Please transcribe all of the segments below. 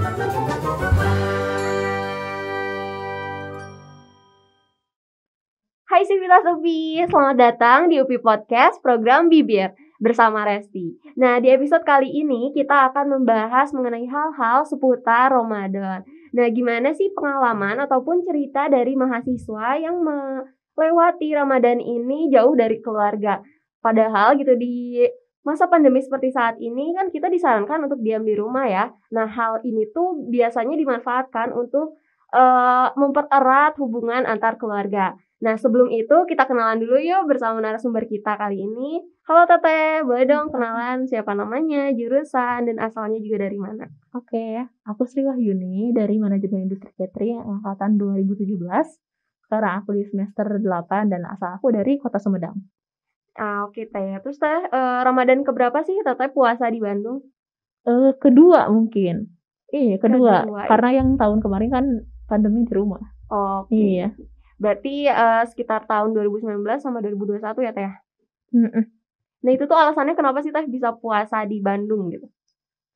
Hai Sivitas UPI, selamat datang di UPI Podcast program Bibir bersama Resti. Nah, di episode kali ini kita akan membahas mengenai hal-hal seputar Ramadan. Nah, gimana sih pengalaman ataupun cerita dari mahasiswa yang melewati Ramadan ini jauh dari keluarga? Padahal gitu di masa pandemi seperti saat ini kan kita disarankan untuk diam di rumah ya. Nah, hal ini tuh biasanya dimanfaatkan untuk mempererat hubungan antar keluarga. Nah, sebelum itu kita kenalan dulu yuk bersama narasumber kita kali ini. Halo Teteh, boleh dong kenalan siapa namanya, jurusan, dan asalnya juga dari mana? Oke, aku Sri Wahyuni dari Manajemen Industri Catering angkatan 2017. Sekarang aku di semester 8 dan asal aku dari Kota Sumedang. Oke Teh. Terus Teh, Ramadan keberapa sih Teteh puasa di Bandung? Kedua mungkin. Iya, kedua. Kedua. Karena yang tahun kemarin kan pandemi di rumah. Oke. Iya. Berarti sekitar tahun 2019 sama 2021 ya Teh? Mm-mm. Nah, itu tuh alasannya kenapa sih Teh bisa puasa di Bandung gitu?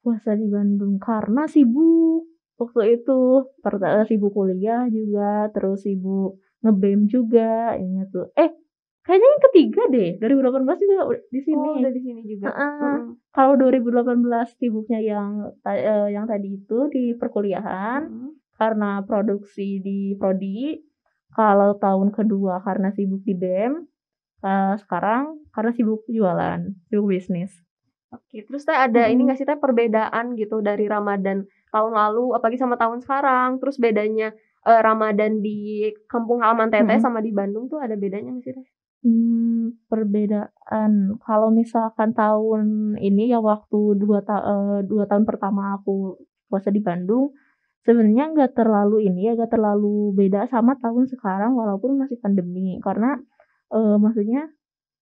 Puasa di Bandung karena sibuk. Waktu itu sibuk kuliah juga, terus sibuk nge-BEM juga. Ini tuh. Kayaknya yang ketiga deh. 2018 juga di sini. Oh, udah di sini juga. Kalau 2018 sibuknya yang tadi itu di perkuliahan karena produksi di prodi. Kalau tahun kedua karena sibuk di BEM. Sekarang karena sibuk jualan, sibuk bisnis. Oke, terus Teh ada ini nggak sih Teh perbedaan gitu dari Ramadan tahun lalu apalagi sama tahun sekarang? Terus bedanya Ramadan di kampung halaman Teteh sama di Bandung tuh ada bedanya nggak sih Teh? Perbedaan kalau misalkan tahun ini ya waktu 2 tahun pertama aku puasa di Bandung sebenarnya nggak terlalu beda sama tahun sekarang walaupun masih pandemi karena maksudnya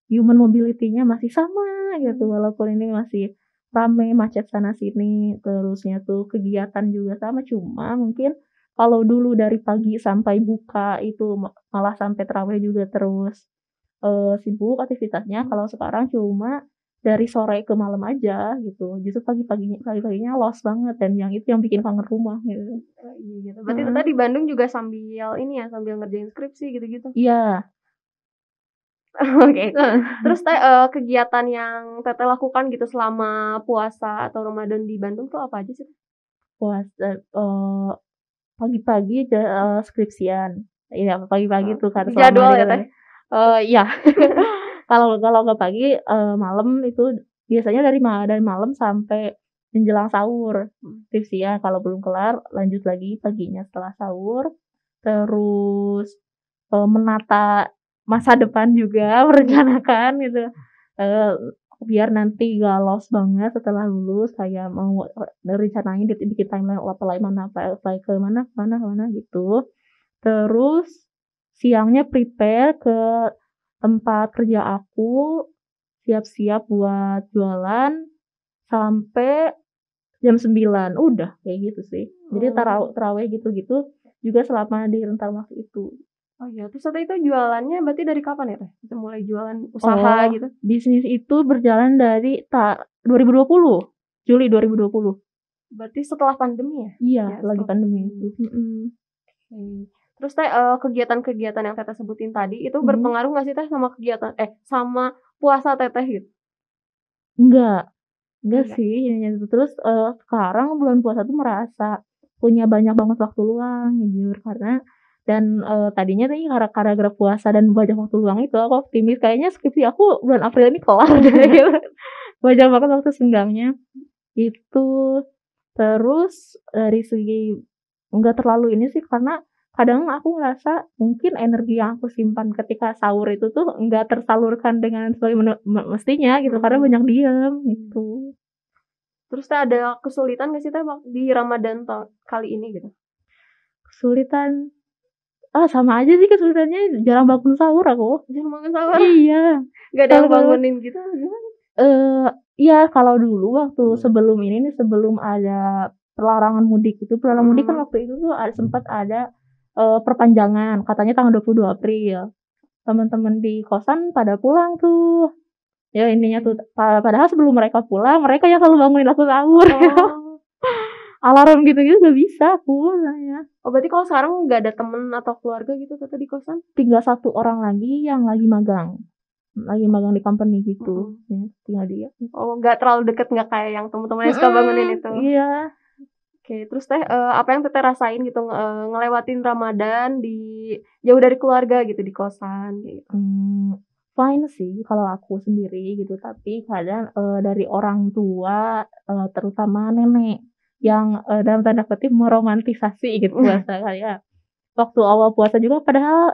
human mobility-nya masih sama gitu walaupun ini masih rame macet sana sini terusnya tuh kegiatan juga sama cuma mungkin kalau dulu dari pagi sampai buka itu malah sampai tarawih juga terus sibuk aktivitasnya. Kalau sekarang cuma dari sore ke malam aja gitu. Justru pagi-paginya los banget dan yang itu yang bikin kangen rumah gitu. Iya gitu. Berarti Teteh di Bandung juga sambil ini ya, sambil ngerjain skripsi gitu-gitu. Iya. Oke. Terus Teh kegiatan yang Teteh lakukan gitu selama puasa atau Ramadan di Bandung tuh apa aja sih? Puasa pagi-pagi skripsian. Iya, pagi-pagi tuh kan jadwal ya Teh. Iya. Kalau nggak pagi malam itu biasanya dari malam sampai menjelang sahur skripsian. Kalau belum kelar lanjut lagi paginya setelah sahur. Terus menata masa depan juga merencanakan gitu biar nanti gak lost banget setelah lulus kayak mau rencanain bikin timeline apply kemana gitu. Terus siangnya prepare ke tempat kerja aku siap-siap buat jualan sampai jam 9 udah kayak gitu sih. Jadi tarawih gitu-gitu juga selama di rentang waktu itu. Oh iya, terus Teteh itu jualannya berarti dari kapan ya Teh? Itu mulai jualan usaha gitu? Bisnis itu berjalan dari 2020, Juli 2020. Berarti setelah pandemi ya? Iya, lagi pandemi itu. Terus Teh kegiatan-kegiatan yang Teteh sebutin tadi itu berpengaruh nggak sih Teh sama kegiatan sama puasa Teteh gitu? Enggak sih. Terus sekarang bulan puasa tuh merasa punya banyak banget waktu luang jujur karena dan tadinya nih gara-gara puasa dan banyak waktu luang itu aku optimis kayaknya skripsi aku bulan April ini kelar gitu. Banyak banget waktu senggangnya itu. Terus dari segi enggak terlalu ini sih karena kadang aku ngerasa mungkin energi yang aku simpan ketika sahur itu tuh enggak tersalurkan dengan sebagai mestinya gitu karena banyak diam gitu. Terus Teh ada kesulitan nggak sih Teh di Ramadan kali ini gitu? Kesulitan sama aja sih kesulitannya jarang bangun sahur aku. Jarang bangun sahur? Iya. Gak ada yang bangunin gitu gimana? Iya kalau dulu waktu sebelum ada pelarangan mudik kan waktu itu tuh sempat ada perpanjangan katanya tanggal 22 April. Teman-teman di kosan pada pulang tuh. Ya intinya tuh padahal sebelum mereka pulang mereka yang selalu bangunin aku sahur. alarm gitu-gitu gak bisa aku saya. Oh berarti kalau sekarang nggak ada temen atau keluarga gitu Tete di kosan? Tinggal satu orang lagi yang lagi magang di company gitu. Ya, tinggal dia. Oh nggak terlalu deket, nggak kayak yang teman-teman yang suka bangunin itu. Iya. Oke, terus Teh apa yang Teteh rasain gitu ngelewatin Ramadan jauh dari keluarga gitu di kosan gitu. Fine sih kalau aku sendiri gitu, tapi kadang dari orang tua terutama nenek yang dalam tanda kutip meromantisasi gitu puasa kayak waktu awal puasa juga padahal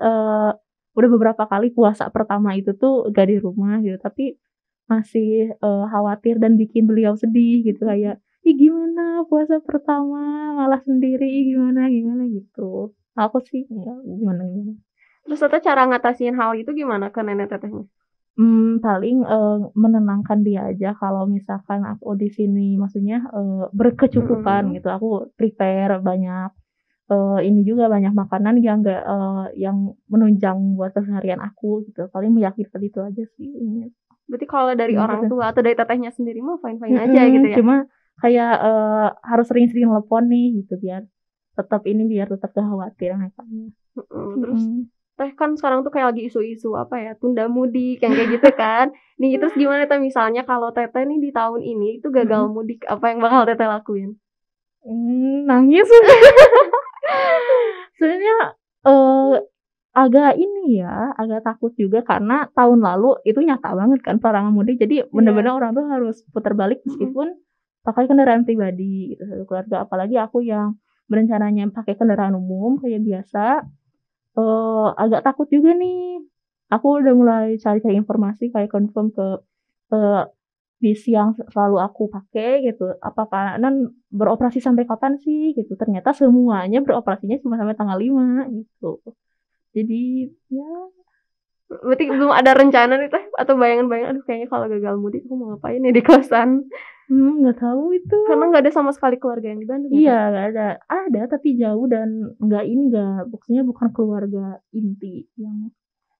udah beberapa kali puasa pertama itu tuh gak di rumah gitu, tapi masih khawatir dan bikin beliau sedih gitu kayak, "Ih gimana puasa pertama malah sendiri, gimana gitu." Aku sih ya gimana. Terus Teteh cara ngatasin hal itu gimana ke nenek Tetehnya? Paling menenangkan dia aja kalau misalkan aku di sini maksudnya berkecukupan gitu, aku prepare banyak ini juga banyak makanan yang enggak yang menunjang buat keseharian aku gitu, paling meyakinkan itu aja sih ini. Berarti kalau dari orang tua atau dari Tetehnya sendiri mah fine-fine aja gitu ya? Cuma kayak harus sering-sering telepon nih gitu biar tetap gak khawatir makanya. Terus Teh kan sekarang tuh kayak lagi isu-isu apa ya, tunda mudik yang kayak gitu kan. Nih terus gimana Teh misalnya kalau Teteh nih di tahun ini itu gagal mudik, apa yang bakal Teteh lakuin? Nangis. Sebenarnya agak takut juga karena tahun lalu itu nyata banget kan larangan mudik, jadi bener-bener orang tuh harus putar balik meskipun pakai kendaraan pribadi gitu satu keluarga, apalagi aku yang berencananya pakai kendaraan umum kayak biasa. Agak takut juga nih. Aku udah mulai cari-cari informasi kayak confirm ke bis yang selalu aku pakai gitu, apakah beroperasi sampai kapan sih gitu, ternyata semuanya beroperasinya cuma sampai tanggal 5 gitu. Jadi ya berarti belum ada rencana nih Teh atau bayangan-bayangan, aduh kayaknya kalau gagal mudik aku mau ngapain nih di kosan? Nggak tahu itu. Karena nggak ada sama sekali keluarga yang di Bandung. Iya, nggak ada. Ada tapi jauh dan maksudnya bukan keluarga inti yang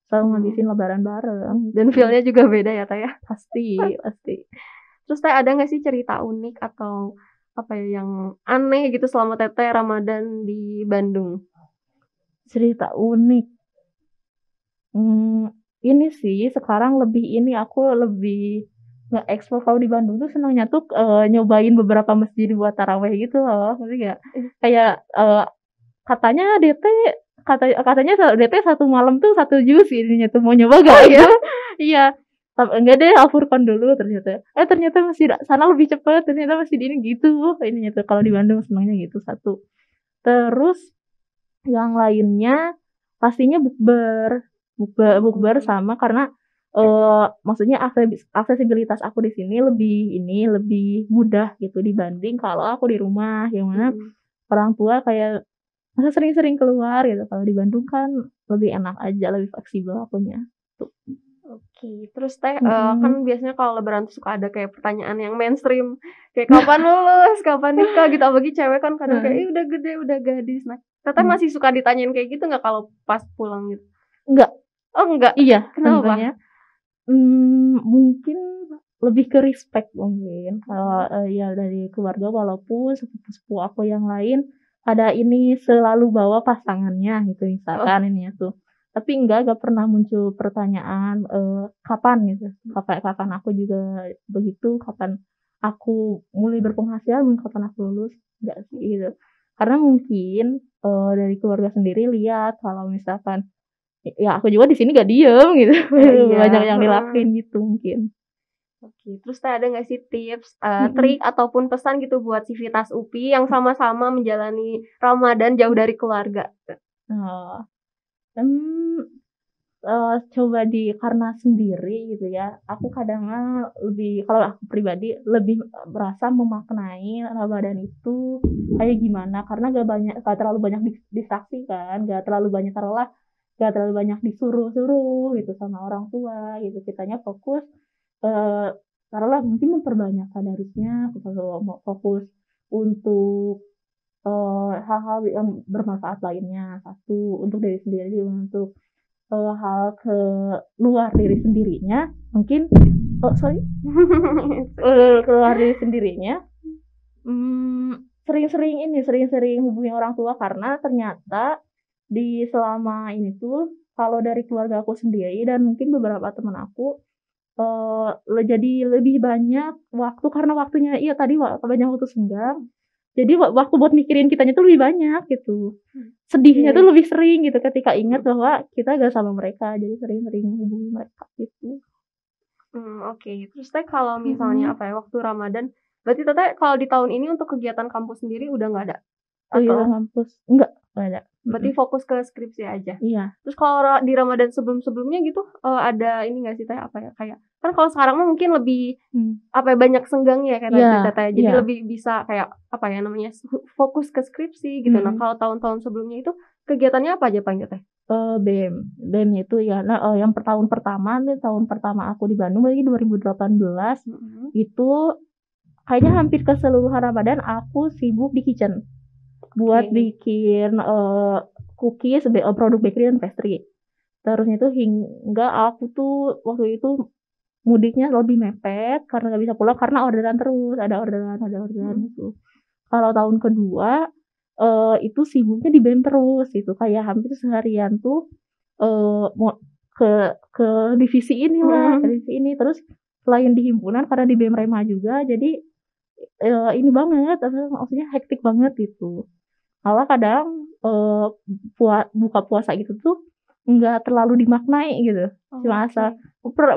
selalu ngabisin lebaran bareng. Dan feel-nya juga beda ya Teh ya? Pasti. Terus Teh ada nggak sih cerita unik atau apa ya yang aneh gitu selama Teteh Ramadan di Bandung? Cerita unik. Ini sih sekarang aku lebih nge-explore kalau di Bandung tuh senangnya tuh nyobain beberapa masjid buat taraweh gitu loh, ngerti nggak? Kayak katanya DT satu malam tuh 1 juz ininya tuh, mau nyoba gak ya? Iya. Enggak deh, Al-Furqan dulu ternyata. Ternyata masih sana lebih cepat, ternyata masih di ini gitu. Ininya tuh kalau di Bandung senangnya gitu satu. Terus yang lainnya pastinya bukber sama karena maksudnya aksesibilitas aku di sini lebih mudah gitu dibanding kalau aku di rumah yang mana orang tua kayak masa sering-sering keluar gitu. Kalau di Bandung kan lebih enak aja, lebih fleksibel akunya tuh. Oke, terus Teh kan biasanya kalau lebaran tuh suka ada kayak pertanyaan yang mainstream kayak kapan lulus, kapan nikah gitu, apalagi cewek kan kadang kayak udah gede, udah gadis. Nah, Teteh masih suka ditanyain kayak gitu nggak kalau pas pulang gitu? Enggak. Oh enggak? Iya. Kenapa? Tentunya. Mungkin lebih ke respect mungkin kalau ya dari keluarga, walaupun sepupu aku yang lain ada ini selalu bawa pasangannya gitu misalkan ini tuh, tapi enggak pernah muncul pertanyaan kapan gitu, kapan aku juga begitu, kapan aku mulai berpenghasilan, kapan aku lulus, enggak sih gitu. Karena mungkin dari keluarga sendiri lihat kalau misalkan ya aku juga di sini gak diem gitu. Banyak yang dilakuin gitu mungkin. Oke, terus ada nggak sih tips, trik ataupun pesan gitu buat Civitas UPI yang sama-sama menjalani Ramadan jauh dari keluarga? Coba karena sendiri gitu ya, aku kadang kalau aku pribadi lebih merasa memaknai Ramadan itu kayak gimana, karena gak terlalu banyak distraksi kan, gak terlalu banyak disuruh gitu sama orang tua gitu. Kitanya fokus taruhlah mungkin memperbanyak tadarusnya, kalau mau fokus untuk hal-hal yang bermanfaat lainnya, satu untuk diri sendiri, untuk hal ke luar diri sendirinya mungkin keluar diri sendirinya sering-sering hubungi orang tua karena ternyata di selama ini tuh kalau dari keluarga aku sendiri dan mungkin beberapa teman aku jadi lebih banyak waktu karena waktunya iya tadi banyak waktu senggang. Jadi waktu buat mikirin kitanya tuh lebih banyak gitu. Sedihnya tuh lebih sering gitu ketika ingat bahwa kita gak sama mereka. Jadi sering-sering hubungi mereka gitu. Oke. Terus teh kalau misalnya waktu Ramadan, berarti teteh kalau di tahun ini untuk kegiatan kampus sendiri udah nggak ada? Kegiatan kampus enggak ada. Berarti fokus ke skripsi aja. Iya. Terus kalau di Ramadan sebelumnya gitu ada ini nggak sih teh kayak kan kalau sekarang mah mungkin lebih banyak senggangnya kayak tadi teteh. Jadi lebih bisa kayak fokus ke skripsi gitu. Nah, kalau tahun-tahun sebelumnya itu kegiatannya apa aja Pak teteh? BEM itu ya. Nah, yang tahun pertama aku di Bandung lagi 2018 itu kayaknya hampir keseluruhan Ramadan aku sibuk di kitchen buat bikin cookies, produk bakery dan pastry. Terus itu hingga aku tuh waktu itu mudiknya lebih mepet karena nggak bisa pulang karena orderan terus, ada orderan gitu. Kalau tahun kedua itu sibuknya di BEM terus gitu, kayak hampir seharian tuh mau ke divisi ini lah, ke divisi ini. Terus selain di himpunan karena di BEM Rema juga, jadi ini banget, maksudnya hektik banget gitu. Malah kadang buka puasa gitu tuh nggak terlalu dimaknai gitu, cuma asal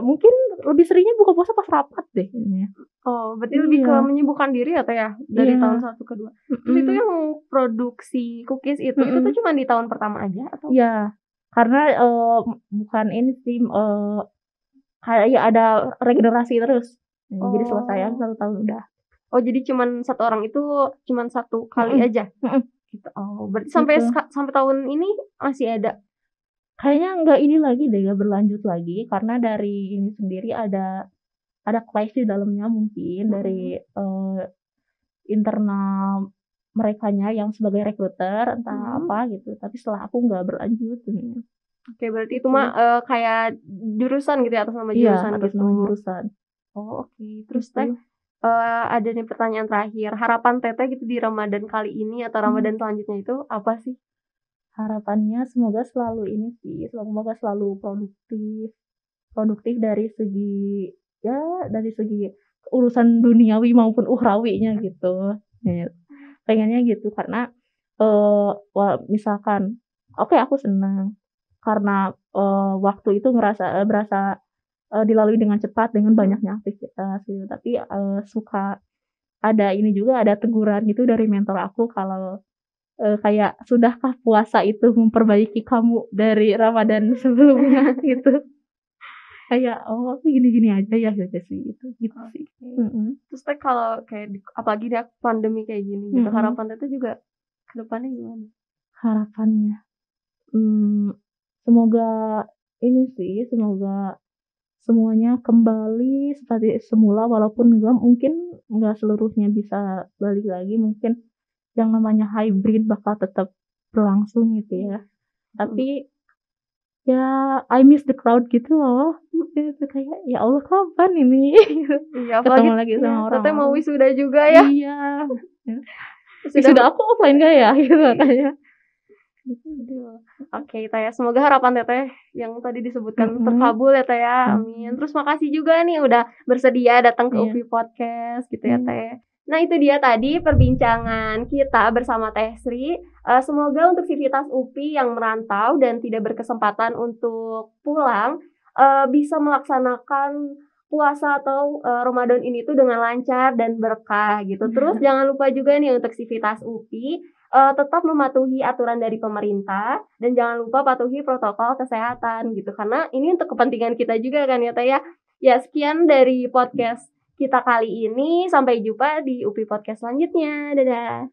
mungkin lebih seringnya buka puasa pas rapat deh ini. Berarti lebih ke menyibukkan diri ya teh ya dari tahun 1 ke 2. Terus itu yang produksi cookies itu tuh cuma di tahun pertama aja atau? Iya, karena bukan ini sih kayak ada regenerasi terus. Jadi selesai 1 tahun udah. Jadi cuman satu orang itu cuman 1 kali aja. Gitu. Berarti sampai tahun ini masih ada? Kayaknya nggak ini lagi deh, nggak berlanjut lagi karena dari ini sendiri ada clash di dalamnya mungkin dari internal merekanya yang sebagai rekruter entah apa gitu. Tapi setelah aku nggak berlanjut ini. Oke, berarti itu mah kayak jurusan gitu ya, atas nama jurusan atas nama jurusan. Oke. Terus teh ada nih pertanyaan terakhir. Harapan teteh gitu di Ramadan kali ini atau Ramadan selanjutnya itu apa sih? Harapannya semoga selalu produktif dari segi urusan duniawi maupun ukhrawinya gitu. Pengennya gitu karena misalkan aku senang karena waktu itu berasa dilalui dengan cepat dengan banyaknya aktivitas gitu. Tapi suka ada teguran gitu dari mentor aku kalau kayak sudahkah puasa itu memperbaiki kamu dari Ramadan sebelumnya gitu. Kayak aku gini-gini aja ya gitu sih. Terus teh kalau kayak apalagi dia pandemi kayak gini gitu, harapan itu juga ke depannya gimana? Harapannya semoga semuanya kembali seperti semula walaupun nggak seluruhnya bisa balik lagi, mungkin yang namanya hybrid bakal tetap berlangsung gitu ya. Tapi ya I miss the crowd gitu loh. Itu kayak ya Allah kapan ini ketemu lagi sama orang. Teteh mau wisuda juga ya? Iya. Wisuda aku offline gak ya gitu katanya. Oke, Taya, semoga harapan teteh yang tadi disebutkan terkabul ya Teh ya. Amin. Terus makasih juga nih udah bersedia datang ke UPI Podcast gitu ya Teh. Nah, itu dia tadi perbincangan kita bersama Teh Sri. Semoga untuk sivitas UPI yang merantau dan tidak berkesempatan untuk pulang bisa melaksanakan puasa atau Ramadan ini tuh dengan lancar dan berkah gitu. Terus jangan lupa juga nih untuk sivitas UPI tetap mematuhi aturan dari pemerintah dan jangan lupa patuhi protokol kesehatan gitu, karena ini untuk kepentingan kita juga kan ya Teh ya. Ya, sekian dari podcast kita kali ini, sampai jumpa di UPI Podcast selanjutnya. Dadah.